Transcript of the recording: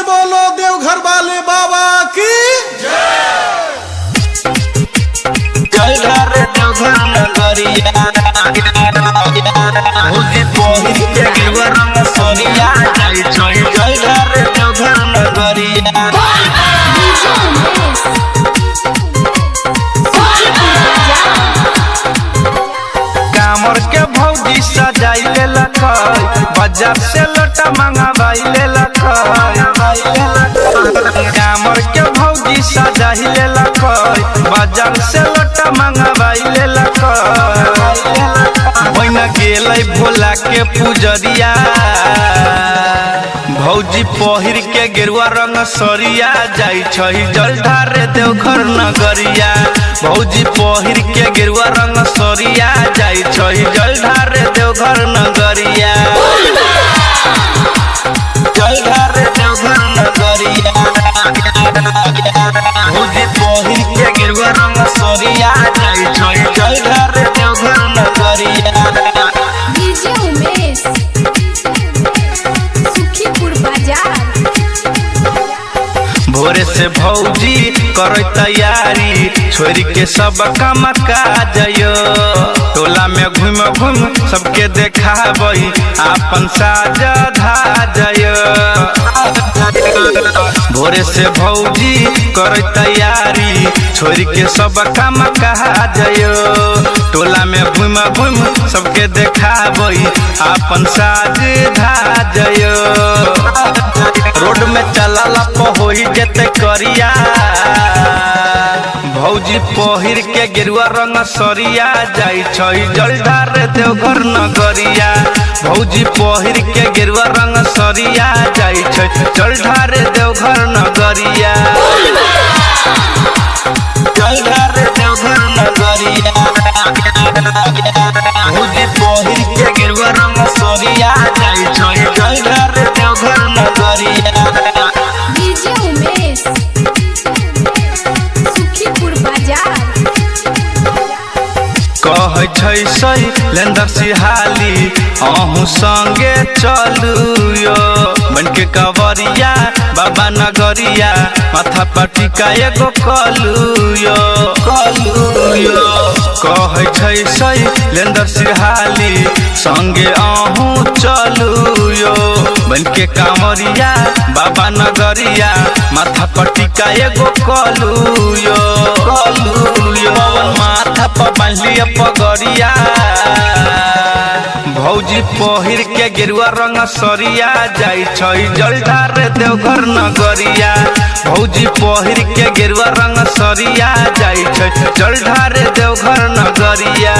बोलो देवघर वाले बाबा की जय रे देवघर नगरिया भौजी पहिर के गेरुआ रंग सरिया जय रे देवघर नगरिया कामर के भौजी सजाई लेलक बाजार से लोटा मंगावाई लेलक कामर के भौजी सजाई लेलक बाजार से लोटा मंगावाई लेलक बन गेलै भोला के पुजरिया भौजी पहिर के गेरुआ रंग सरिया जाई छही जल ढारे देवघर नगरिया भौजी पहिर के गेरुआ रंग सरिया जाई छही जल ढारे देवघर नगरिया जल ढारे देवघर नगरिया भौजी पहिर के गेरुआ रंग सरिया जाई छही जल ढारे देवघर नगरिया डीजे उमेश सुखीपुर बाजार भोरे से भौजी कर तैयारी छोरी के सब काम काजयो टोला में घूम घूम सबके देखाबई आपन साज धाजयो भोरे से भौजी कर तैयारी छोरी के सब काम काजयो टोला में घूम घूम सबके देखाबई आपन साज धाजयो रोड में चलाला होई जेते करिया भौजी पहिर के गेरुआ रंग सरिया जाई छई जल ढारे देवघर नगरिया भौजी पहिर के गेरुआ रंग सरिया जाई छई जल ढारे देवघर नगरिया जल ढारे देवघर नगरिया भौजी पहिर के गेरुआ रंग सरिया जाई छई जल ढारे देवघर नगरिया डीजे उमेश सुखीपुर बाजार कहे छै शैलेंद्र सिहाली अहूँ संगे चलू यो बन के कवरिया बाबा नगरिया माथा पर टिका एगो कलू यो कहे छै शैलेंद्र सिहाली संगे अहूँ चलू यो बन के कांवरिया बाबा नगरिया माथा पर टिका एगो कलू यो माथा पर बांधलिया पगड़िया भौजी पहिर के गेरुआ रंग सरिया जाई छई जल ढारे देवघर नगरिया भौजी पहिर के गेरुआ रंग सरिया जाई छई जल ढारे देवघर नगरिया।